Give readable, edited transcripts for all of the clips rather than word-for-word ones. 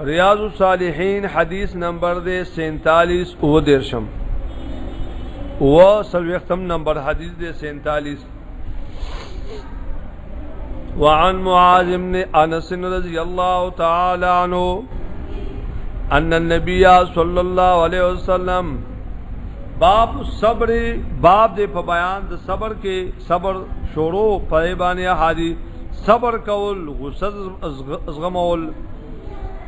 ریاض الصالحین حدیث نمبر دے 47 او درشم و سلوختم نمبر حدیث دے 47. وعن معاذ بن انس رضی اللہ تعالی عنہ ان النبی صلی اللہ علیہ وسلم باب صبر باب دے بیان د صبر کے صبر شروع پیبانی حدیث صبر کول غصه ازغمول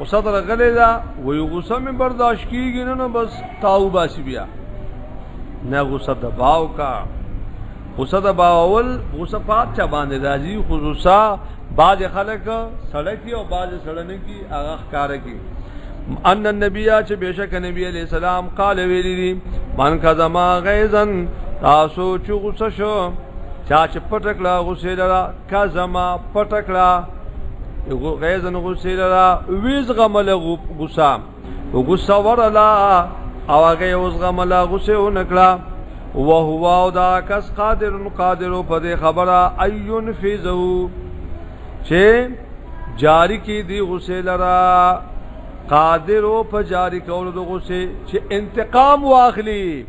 غصه در غلی دا وی غصه میں برداشت کیگی نو بس تاو باسی بیا نا غصه دباو کا غصه دباول غصه پات چا باندې راځي خصوصا بعض خلک سړکی او بعض سړنه کی هغه ښکار کی ان النبی چې بشک نبی علیہ السلام قال ویلی من کذما غیظن تاسو چې غصه شو چا چې پټکلا غصه لرا کذما پټکلا غیظن غصه لرا ویز غمل غصه غصه ورلا او هغه اوس غمل غصه ونکړه او هو دا کس قادر په دې خبره ايون فیزو چې جاری کی دی غصه لرا قادر او په جاری کول د غصه چې انتقام واخلي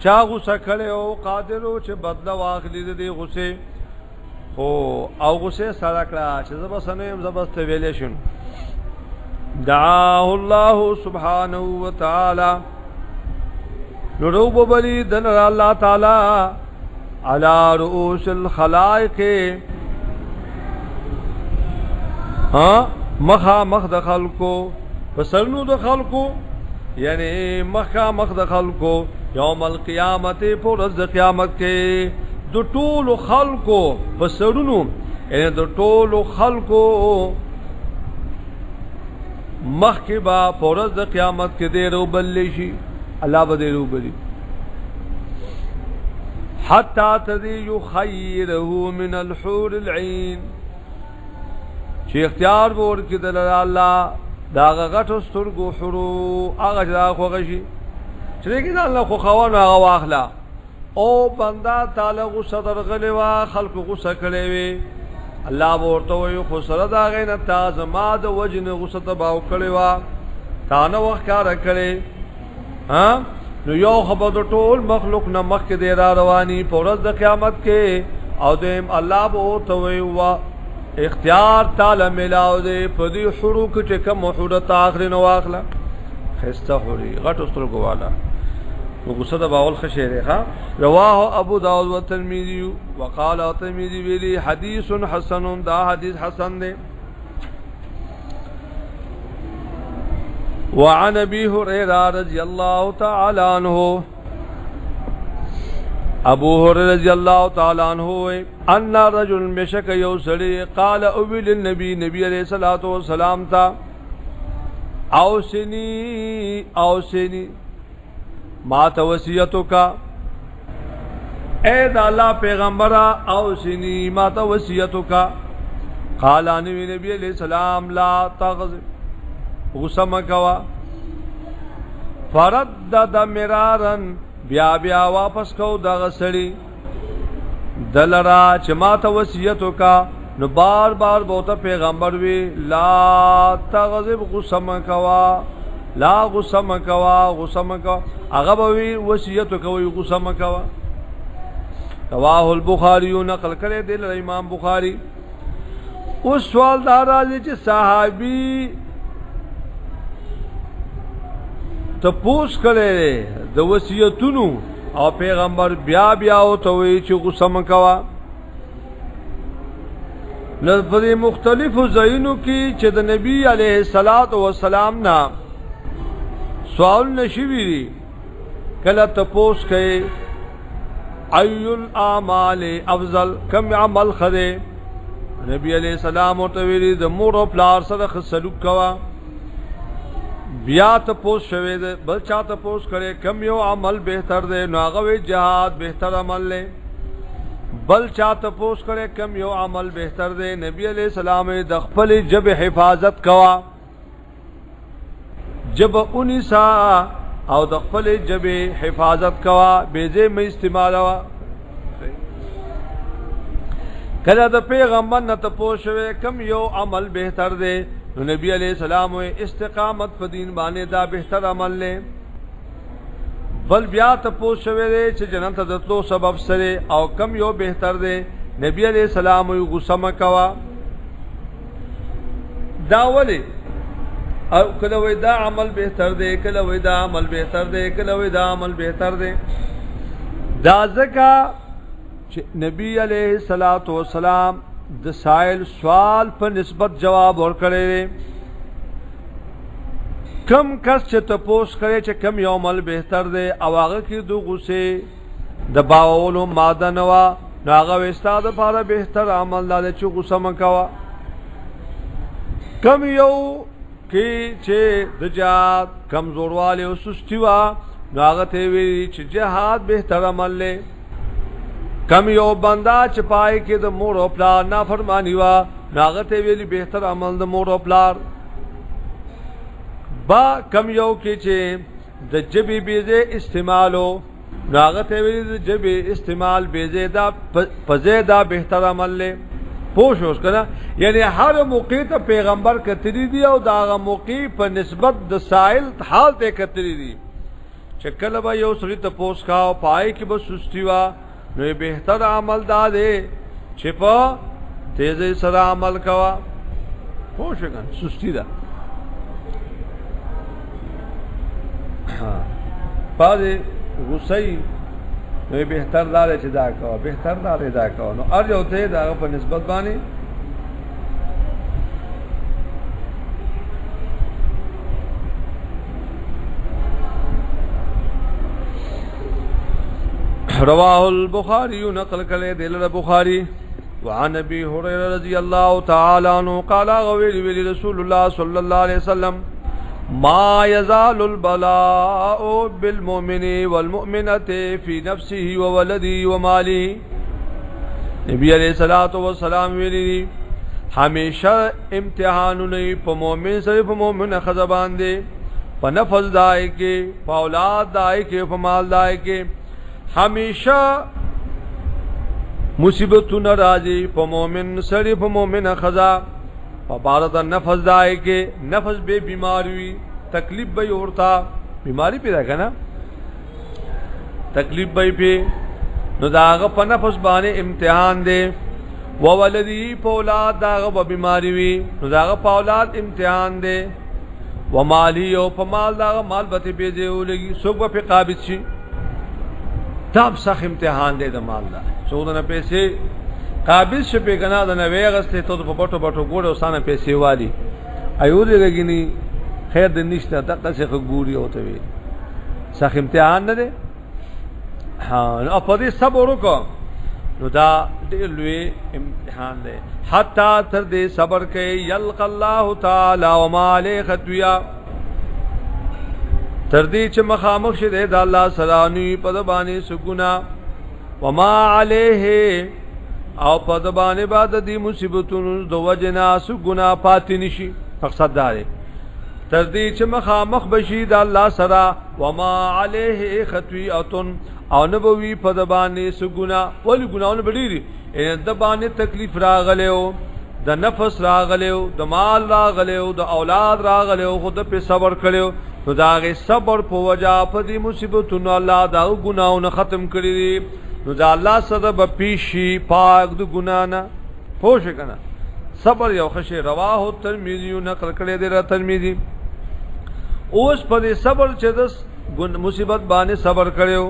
چا غصه کړي او قادر او چې بدلا واخلي د غصه او غصه سره کړه چې زبسنه زبست ویلې شون دعاه الله سبحانه وتعالى نروب بلی دن اللہ تعالی علی رؤوس الخلائق مخا مخ دخل کو فسرنو دخل کو یعنی مخا مخ دخل کو یوم القیامت پورز قیامت کے دو طول خلقو فسرنو یعنی دو طول خلقو مخ کی با پورز قیامت کے دے رو بلیشی اللہ بدے رو بلی حتی تدی یخیره من الحور العین چی اختیار بور کی دلال اللہ داغا غٹ استرگو حرو آغا چدا خوغشی چلیکی دا اللہ خو خوانو آغا واخلا او بندہ تالا غصہ در غلیوا خلق غصہ کلیوی اللہ بورتوی خسرد آغین تازماد وجن غصہ تباو کلیوا تانا وقت کارا کلی نو یو خبر ټول مخلوق نه مخ کې دی را رواني پورز د قیامت کې او دیم الله بو توي وا اختیار تعالی ملاو دی په دې حروق چې کوم حدت اخر نو واخلا خسته حوري غټ استر ګوالا نو غصه د باول خشيره ها رواه ابو داود و ترمذی وقال ترمذی ویلی حدیث حسن دا حدیث حسن دی. وعن ابي هريره رضي الله تعالى عنه ابو هريره رضي الله تعالى عنه ان رجل مشك يوسري قال ابي للنبي نبي عليه الصلاه والسلام تا اوسني ما توصيتك اے الله پیغمبر اوسني ما توصيتك قال نبي عليه السلام لا تغضب غصه مکوا فردد مرارن بیا بیا واپس کو دغه سړی دلرا چې ما ته وصیت وکا نو بار بار بوته پیغمبر وی لا تغضب غصه مکوا لا غصه مکوا هغه وی وصیت کوي غصه مکوا. رواه البخاری نقل کړی دی امام بخاری. اوس سوال دا راځي چې صحابي تپوس کړي د وصیتونو او پیغمبر بیا بیا او ته وی چې غصه مکوا. لفظ مختلفو ځایونو کې چې د نبی علیه الصلاۃ والسلام نا سوال نشوي دي کله تپوس کړي ای الاعمال افضل کم عمل خده نبی علیہ السلام او ته ویلي د مور او پلار سره سلوک کوا. بیا تپوس شوی ده بل چا تپوس کرے کم یو عمل بہتر دے ناغوی جہاد بہتر عمل لے بل چا تپوس کرے کم یو عمل بہتر دے نبی علیہ السلام د خپل جب حفاظت کوا جب انیسا او د خپل جب حفاظت کوا بیزے میں استعمال وا کله د پیغمبر نه تپوس شوی کم یو عمل بہتر دے نو نبی علیہ السلام استقامت په دین باندې دا بهتر عمل له بل بیا تاسو شوه چې جنت ته دتلو سبب سره او کم یو بهتر دی نبی علیہ السلام غصه مکوا دا ولی او کله وای دا عمل بهتر دی کله وای دا عمل بهتر دی کله وای دا عمل بهتر دی دا ځکه چې نبی علیہ الصلوۃ والسلام د سائل سوال په نسبت جواب ورکړي کم کس چې تپوس کړي چې کم یو عمل بهتر دی او هغه کې دو غصه د باولو ماده نوا نو هغه استاد لپاره بهتر عمل دی چې غصه مکوا کم یو کې چې د جهاد کمزورواله او سستی وا نو هغه ته وی چې جهاد بهتر عمل دی کم یو بندا چې پای کې د مور او پلار نافرمانی وا ناغه ته ویلي بهتر عمل د مور او پلار با کم یو کې چې د جبی بیزه استعمالو ناغه ته ویلي د جبی استعمال بیزه دا فزیدا بهتر عمل له پوښوس کنه یعنی هر موقع ته پیغمبر کتری دی او دا موقع په نسبت د سائل حال ته کتری دی چې کله به یو سړی ته پوس کاو پای کې به سستی وا نو بهتر عمل دا دی چې په تیزی سره عمل کوا پوښګن سستی دا پاره غصې نو بهتر دا چې دا کوا بهتر دا کوا نو ار یو ته دا په نسبت باندې رواه البخاري نقل کله دل البخاري وعن ابي هريره رضي الله تعالى عنه قال قال رسول الله صلى الله عليه وسلم ما يزال البلاء بالمؤمن والمؤمنه في نفسه وولده وماله نبی علیہ الصلوۃ والسلام ویلی ہمیشہ امتحان نه په مؤمن سره په مؤمن خزبان دي په نفس دای کې په اولاد دای کې په مال دای کې ہمیشہ مصیبتون راضی په مومن سری په مومن خزا په بارد نفس دای کې نفس به بیماری تکلیف به اورتا بیماری پیدا کنا تکلیف به په نو داغه په نفس باندې امتحان دی و ولدی په اولاد داغه په بیماری وی نو داغه په اولاد امتحان دی و مالی او په مال داغه مال به به دی ولګي څوک به قابض شي تاب سخت امتحان دی د مال دا څودنه پیسې قابل شپه کنا د نوې غسته ته په پټو پټو ګوره وسانه پیسې والی ایو دې لګینی خیر د نشته دغه څه ګوري او ته وی سخت امتحان نه دی ها او په دې صبر وکړه نو دا ډېر لوی امتحان دی حتی تر دې صبر کوي یلق الله تعالی وما علیه خطویا تر دې چې مخامخ شه د الله سلامي په د باندې سګنا وما عليه او په د باندې بعد دې مصیبتونو د وجنا سګنا پاتې نشي مقصد دا دی تر دې چې مخامخ بشي د الله سره وما عليه خطيئه او نبوي په د باندې سګنا ولې ګناونه بډيري ان د باندې تکلیف راغلهو د نفس راغلهو د مال راغلهو د اولاد راغلهو خود په صبر کړو نو داغه صبر په وجا په دې مصیبتونو الله دا ګناونه ختم کړی دي نو دا الله سره به پیشي پاک د ګنا نه پوښ کنه صبر یو خشه رواه ترمذی نقل کړی دی را ترمذی اوس په دې صبر چې د مصیبت باندې صبر کړو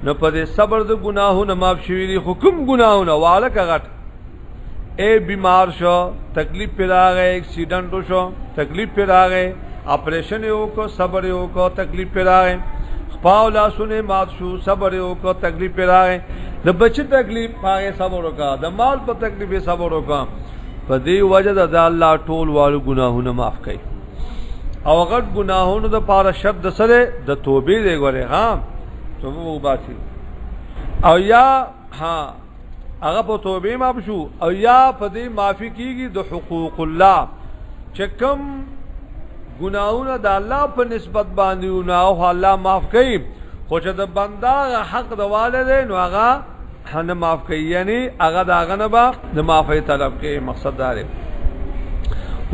نو په دې صبر د ګناهونو معاف شوی دي حکم ګناهونه واله کغټ اے بیمار شو تکلیف پیراغه ایکسیډنٹ شو تکلیف پیراغه اپریشن یو کو صبر یو کو تکلیف پیراغه پاولا سنے مات شو صبر یو کو تکلیف پیراغه د بچ تکلیف پاغه صبر وکا د مال په تکلیف صبر وکا په دې وجه د الله ټول والو ګناهونه معاف کړي او غټ ګناهونو د پاره شرط سره د توبې دی غره ها توبه وباسي او یا ها هغه په توبې معاف شو او یا په دې معافي کیږي د حقوق الله چې کوم ګناہوں د الله په نسبت باندې او الله معاف کوي خو چې د بندا حق د والدین نو هغه نه معاف کوي یعنی هغه داغه نه با د معافی طلب کوي مقصد دا دی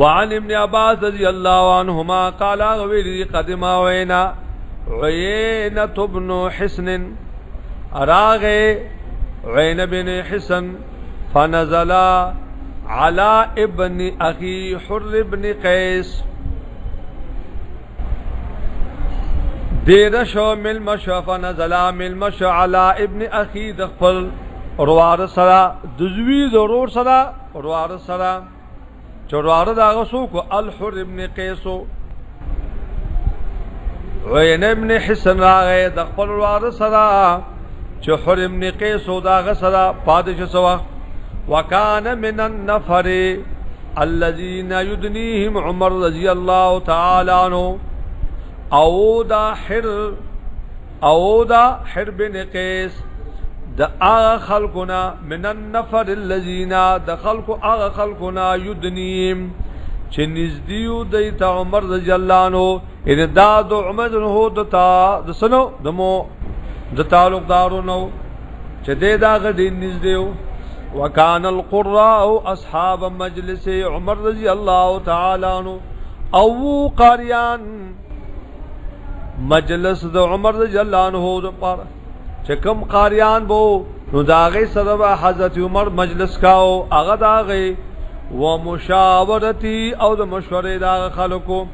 وعن ابن عباس رضی اللہ عنہما قال غویلی قدم عینة بن حسن اراغ عین بن حسن فنزل على ابن اخی حر بن قیس دیرشو ملمشو فنزل ملمشو على ابن اخی دخفل روار سرا دزوی ضرور سرا روار سرا چروار داغسو کو الحر ابن قیسو عین ابن حسن راغه دخفل روار سرا چه حر ابن قیسو داغ سرا پادش سوا وکان من النفر الذين يدنيهم عمر رضی اللہ تعالی عنہ او دا حر بن قیس دا آغا خلقنا من النفر الذين دا خلق آغا خلقنا يدنيهم چه نزدیو دیتا عمر رضی اللہ عنہ ان دا دو عمر نهو دا سنو دمو دا تعلق دارو نو چه دی دا غدی نزدیو وکان القراء اصحاب مجلس عمر رضی اللہ تعالی عنہ او قاریان مجلس دا عمر رضی اللہ عنہ دا پارا چکم قاریان بو نو داغی سربا حضرت عمر مجلس کاو اغا داغی و مشاورتی او دا مشوری داغ خلقو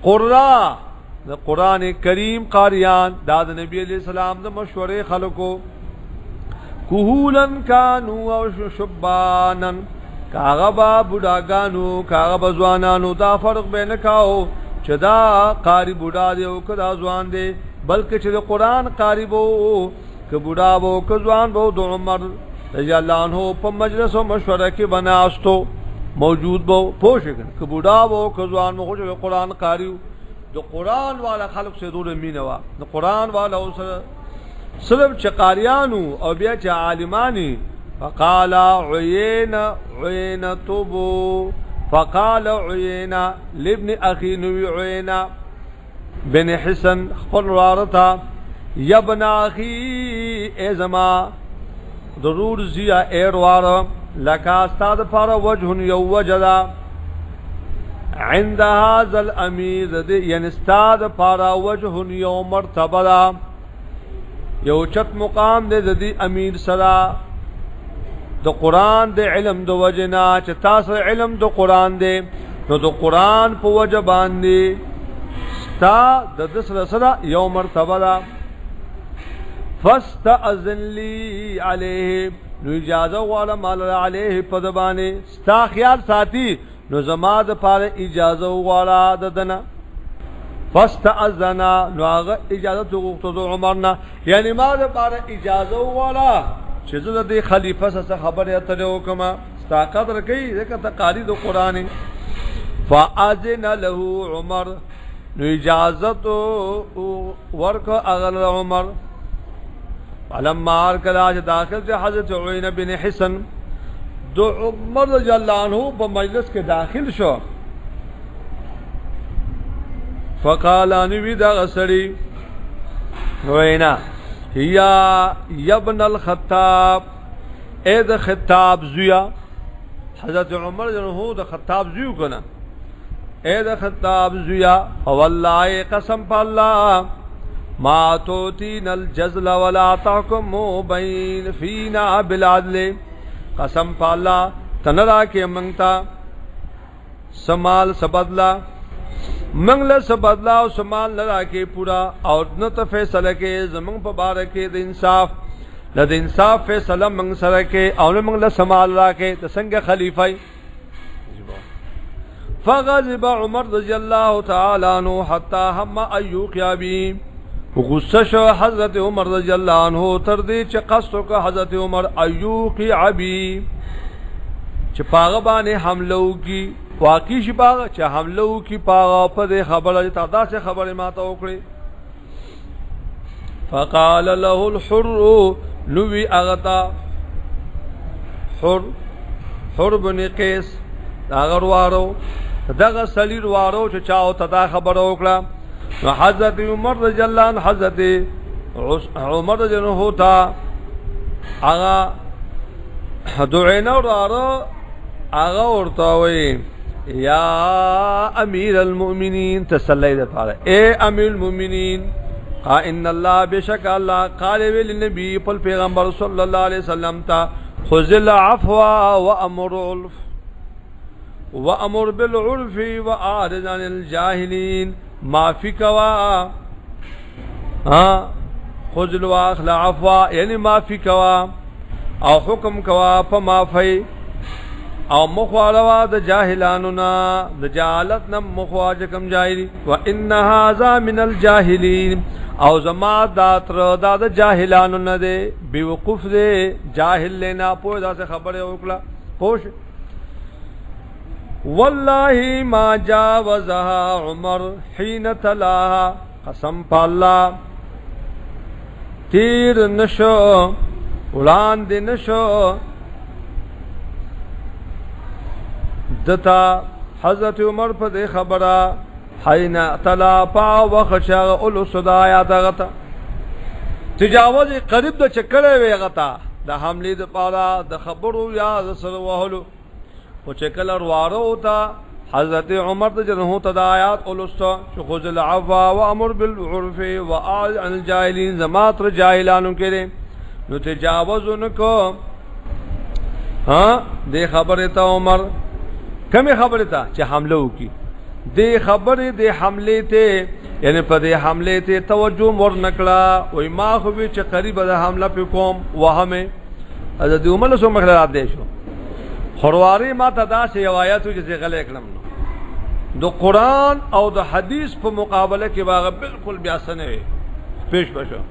قرآ دا قرآن کریم قاریان دا دا نبی علیہ السلام دا مشوری خلقو کهولن کانو او شبانن کاغبا بوداگانو کاغبا زوانانو دا فرق بینکاو چه دا قاری بودا دے او کدا زوان دے بلکہ چه دا قرآن قاری بو که بودا بو که زوان بو دو عمر رضی اللہ عنہ پا مجلس و مشورہ کی بناستو موجود بو پوشکن که بودا بو که زوان بو خوش قرآن قاریو دو قرآن والا خلق سے دور مینوا دو قرآن والا صرف چه قاریانو او بیا چه عالمانی فقال عینة بو فقال عینة لابن اخی نوی عینة بن حسن خفل وارتا یبن اخی اے زما ضرور زیا ایر وارا لکا استاد پارا وجه یو وجدا عند هذا الامیر یعنی استاد پارا وجه یو مرتبه دا یو چت مقام دے دی امیر صدا دو قرآن دے علم دو وجنا چه تاثر علم دو قرآن دے نو دو قرآن پو وجبان دے ستا دس رسدا یو مرتبه دا فاستأذن لی علیہ نو اجازه والا مال علیہ پدبانے ستا خیال ساتی نو زماد پار اجازه والا ددنا فاستأذنا نو آغا اجازت غوختو عمرنا یعنی ما دا پار اجازه والا چیزو دا دی خلیفہ سا خبر اتلیو کما ستا قدر کئی دیکھا تا قاری دو قرآنی فاذن له عمر نو اجازت ورک اغل عمر علما ارکلا چه داخل سے حضرت عینة بن حسن دو عمر رضی اللہ عنہ با مجلس کے داخل شو فقال انوی دا غسری عینة یا یبن الخطاب اے دا خطاب زویا حضرت عمر رضی اللہ عنہ دا خطاب زیو کنا اے دا خطاب زویا واللہ قسم پا اللہ ما توتین الجزل ولا تحکمو بین فینا بالعدل قسم پا اللہ تنرا کے منگتا سمال سبدلا منگل سبدلا و سمال نرا کے پورا اور نت فیصلہ کے زمنگ پا بارکے دا انصاف لد انصاف فیصلہ منگ سرکے اور منگل سمال را کے تسنگ خلیفائی فغضب عمر رضی اللہ تعالی عنہ حتی ہم ایوقیا بیم غصہ شو حضرت عمر رضی اللہ عنہ تردی چه قصدو کا حضرت عمر ایوقی عبی چه پاغبانی حملو کی واقعی شی پاغا چه حملو کی پاغا پد خبر تعداد سے خبر ماتا اکڑی فقال له الحر نوی اغتا حر بن قیس داغر وارو داغر سلیر وارو چه چاو تدا خبر اکڑا حضرت عمر رضی اللہ عنہ حضرت عمر رضی اللہ عنہ تا آغا دعینا اور آغا ورطاوی یا امیر المؤمنین تسلی ده پاره اے امیر المؤمنین ان الله بشک الله قال للنبي قل پیغمبر صلی الله علیه وسلم تا خذ العفو وامر بالعرف واعرض عن الجاهلين معافی کوا خذ العفو یعنی معافی کوا او حکم کوا په معافی او مخوالوا د جاهلانو نا د جهالت نم مخواج کم جاهلی و ان هذا من الجاهلین او زما داتر دا د جاهلانو نه دی بیوقوف دی جاهل لینا پوه دا خبره وکړه پوش والله ما جاوزها عمر حين تلاها قسم بالله تیر نشو وړاندې نشو دتا حضرت عمر په دې خبره حين تلا پا وخشا اول صدايات غتا تجاوز قریب د چکړې وی غتا د حمله د پالا د خبرو یا سره وهلو او چکل وروارو تا حضرت عمر د جنو ته د آیات اولستا خذ العفو وامر بالعرف واعرض عن الجاهلين زمات جاهلانو کړي نو تجاوز انکو دې خبره ته عمر کمی خبره ته چې حمله وکي دې خبره دې حمله ته یعنی په دې حمله ته توجه ور نکړه وای ما خو به چې قریب د حمله په کوم وهمه حضرت عمر سو مخالفت دي شو خرواری ما ته دا سه روایتو چې غلې کړم نو د قران او د حدیث په مقابله کې واغه بالکل بیا سنوي پیش بشو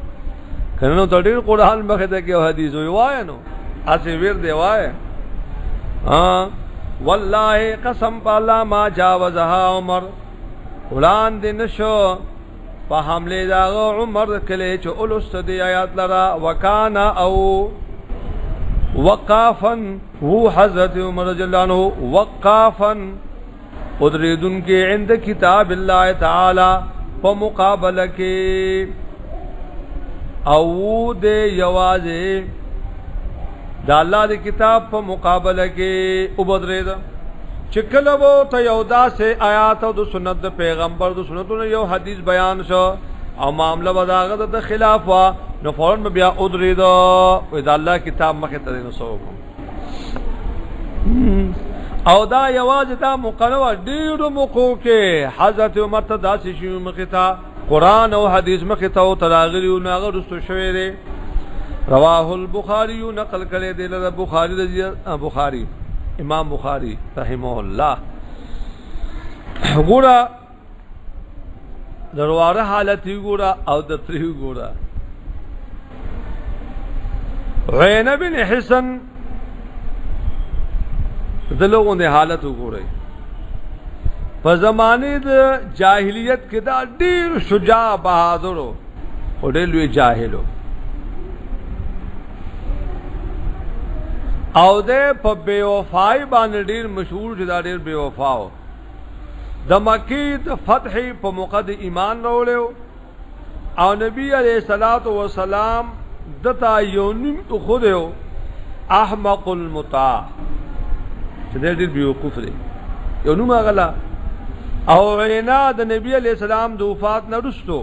کنه ته ډیر قران مخه ته کې حدیث وای نو اسی ور دی وای والله قسم بالله ما جاوزها عمر قران دې نشو په حمله دا عمر کله چې اولست دی آیات لرا وکانا او وقافا هو حضرت عمر رضی اللہ عنہ وقافا قدردن کے عند کتاب اللہ تعالی په مقابله کې او دې یوازې د الله د کتاب په مقابله کې وبدرید چې کله وو ته یو داسې آیات او د سنت د پیغمبر د سنتونو یو حدیث بیان شو او معاملہ بداغه د خلاف وا نو فورن بیا ادرید او د الله کتاب مخه ته نو سو او دا یواز دا مقنوه ډیرو موقو کې حضرت عمر ته داسې شی مخه ته قران او حدیث مخه ته تراغلی او ناغه رستو شوی دی رواه البخاری نقل کړي دی له بخاری امام بخاری رحمه الله ګورا دروازه حالت ګورا او د تریو ګورا غین بن حسن دلوغون دی حالت وګورئ په زمانه د جاهلیت کې دا ډیر شجاع بہادر او ډیر لوی جاهلو او ده په بیوفای باندې ډیر مشهور جدا ډیر بیوفاو د مکی د فتح په موقع د ایمان راوړو او نبی علیہ الصلوۃ والسلام دتا یونیم خو دیو احمق المطاع چې دې بیوقوف دی یو نو مغلا او وینا د نبی علیہ السلام د وفات نه وروسته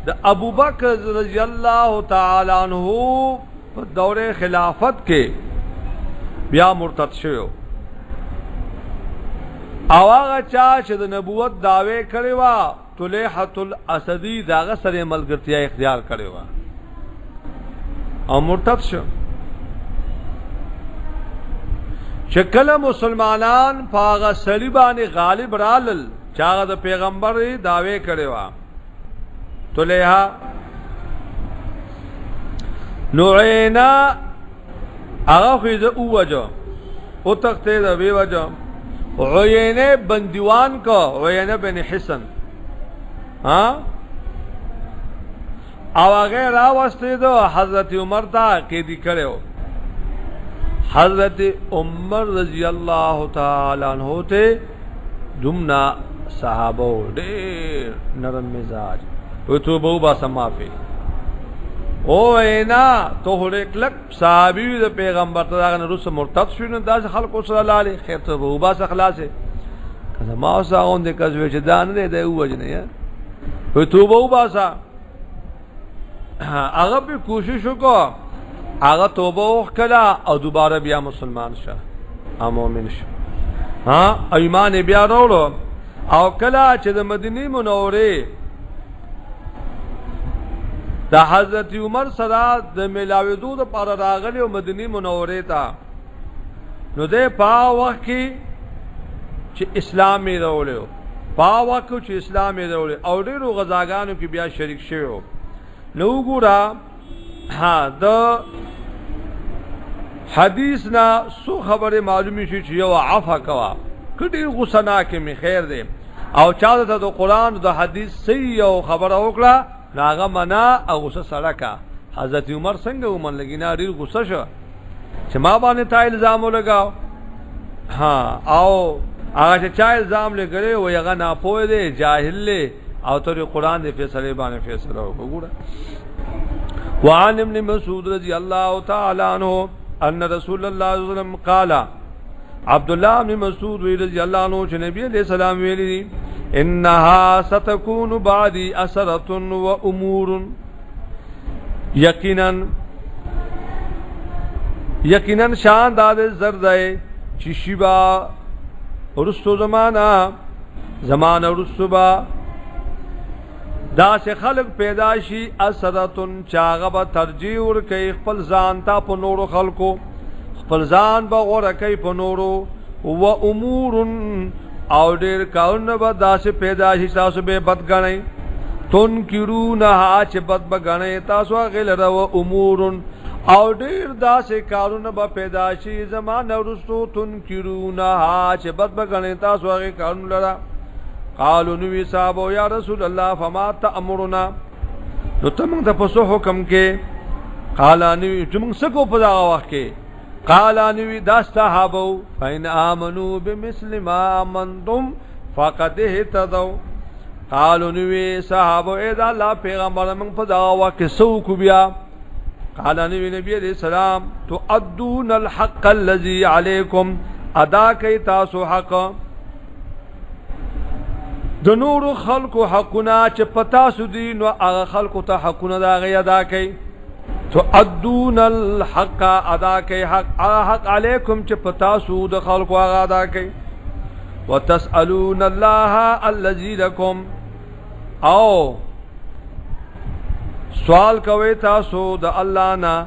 د ابوبکر رضی الله تعالی عنہ په دوره خلافت کې بیا مرتد شو او هغه چا چې د نبوت داوی کړی و طلحه الاسدی داغه سره ملګرتیا اختیار کړی و او مرتد شو چې کله مسلمانان پاغه صلیبانی غالب رالل چاغه د پیغمبر داوی کړی و طلحه نوعینا هغه خو او وجو او تخته د وی وجو عینه بندیوان کو عینه بن حسن او هغه راوسته دو حضرت عمر ته قیدی کړو حضرت عمر رضی الله تعالی عنہ ته دمنا صحابه ډېر نرم مزاج او تو بو با سمافي او اینا تو هډ کلک صحابي د پیغمبر ته داغه رسول مرتد شونه داس خلکو صلی الله علیه خیر ته بو با خلاصه ما ساغون دې کزوي چې دان نه دی وجنه یا په توبه وباسا هغه په کوشش وکړه هغه توبه وکړه او دوباره بیا مسلمان شه امومن شه ها ایمان بیا وروړو او کله چې د مدینه منوره د حضرت عمر سره د ملاویدو د پر راغلی او مدینه منوره ته نو ده په وخت کې چې اسلام یې راوړو په وخت چې اسلام یې راوړو او ډیرو غزاګانو کې بیا شریک شوی نو ګورا ها د حدیث نا سو خبره معلومی شي چې یو عفا کوا کډیر غصه نا کې می خیر دی او چا ته د قران د حدیث صحیح او خبره وکړه ناغه منا او غصه سړکا حضرت عمر څنګه ومن لګینا ډیر غصه شو چې ما باندې تا الزام ولګاو ها او هغه چا الزام لګره و یغه نه پوهه دی جاهل له او تر قران دې فیصله باندې فیصله وکړه وعن ابن مسعود رضی الله تعالی عنہ ان رسول الله صلی الله علیه وسلم قال عبد الله بن مسعود رضی الله عنه چې نبی علیہ السلام ویلي انها ستكون بعدي اثرة وامور یقینا شان داد زردای چې شیبا ورستو زمانہ ورستو با دا سے خلق پیدا شي اثرتن چاغه به ترجیح ور کوي خپل ځان ته په نورو خلقو خپل ځان به غوړه کوي په نورو و امور او ډیر کارونه به داسې پیدا شي تاسو به بد غنئ تنکرونه چې بد بغنئ تاسو غلره و امور او ډیر داسې کارونه به پیدا شي زمانه ورستو تنکرونه چې بد بغنئ تاسو هغه کارونه لره قالوا نبی صاحب یا رسول الله فما تأمرنا نو تمنګ ته پسو حکم کې قال نبی تمنګ سکو په دا وخت کې قال نبی دا صحابو فین امنوا بمثل ما امنتم فقد اهتدوا قالوا نبی صحابو اذا الله پیغمبر موږ په دا وخت کې سو کو بیا قال نبی علیہ السلام تؤدون الحق الذي عليكم ادا کوي تاسو حق د نور خلقو حقنا چې پتا سودي نو هغه خلقو ته حقونه دا غي ادا کوي تو ادون الحق ادا کوي حق علیکم چې پتا سود خلقو هغه ادا کوي وتسالون الله الذي لكم او سوال کوي تاسو د الله نه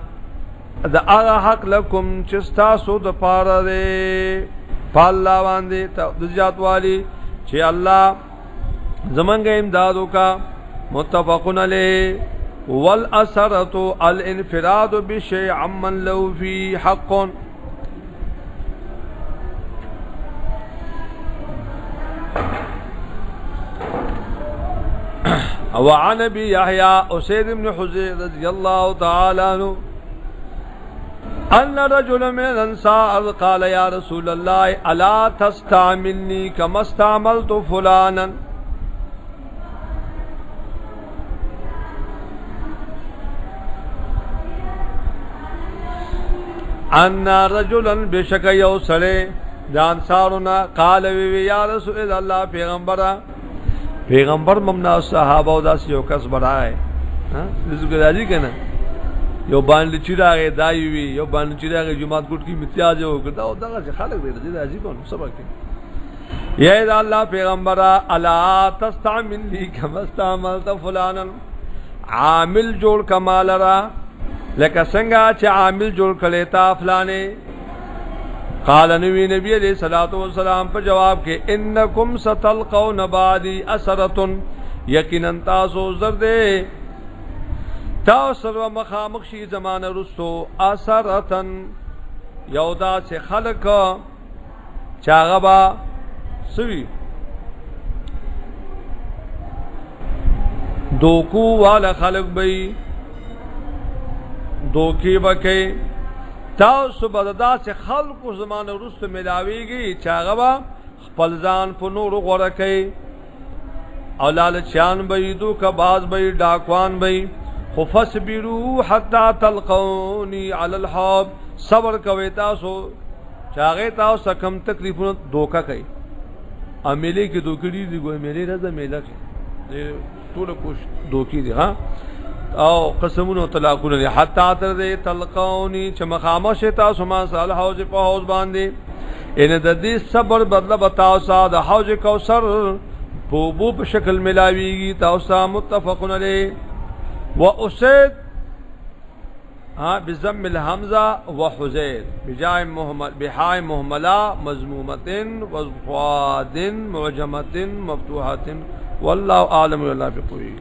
د هغه حق لكم چې تاسو د پاره دی پالا باندې د ذات والی چې الله زمانگا امدادو کا متفقن علیہ والأثرة الانفراد بشيء عمن لو فی حق وعن ابي يحيى اسيد بن حذير رضي الله تعالى عنه ان رجل من الانصار قال يا رسول الله الا تستعملني كما استعملت فلانا ان رجلا بشک یو سره د انصارنا قال وی یا رسول الله پیغمبر ممنا صحابه او داس یو کس بڑای ها لږه راځي کنه یو باندې چې راغی دای وی یو باندې چې راغی جمعات ګټ کی امتیاز وکړه او دغه خلک دې راځي کوم سبق یا الله پیغمبر الا تستعمل لي كما استعملت فلانا عامل جوړ کمال را لکه څنګه چې عامل جوړ کړي تا فلانه قال نبی علیہ الصلوۃ والسلام په جواب کې انکم ستلقون بعدی اثرة یقینا تاسو زرده تاسو مخامخ شي زمانه رسو اثرتن یودا سے خلق چاغبا سوی دوکو والا خلق بئی دوکی بکی تاسو بددا سے خلق زمان رست ملاویگی چاگبا خپل ځان په نور غوړه کوي او لالچیان بئی دو کباز بئی ډاکوان بئی خفصبرو حتی تلقونی علی الحوض صبر کوي تاسو چاغه تاسو کم تکلیفونه دوکا کوي امیلې کې دوکړي دي ګوې مېلې راځه میله ټول کوش دوکې دي ها او قسمونو طلاقونه دي حتا تر دې تلقونی چې مخامه شتا سما صالح حوض په حوض باندې ان د دې صبر بدله بتاو سا د حوض کوثر بوبو په شکل ملاویږي تاسو متفقون علی و اسید بضم الحمزه وحزید بجاء مهمل بحاء مهمله مضمومه وضاد معجمه مفتوحه والله اعلم والله بقوی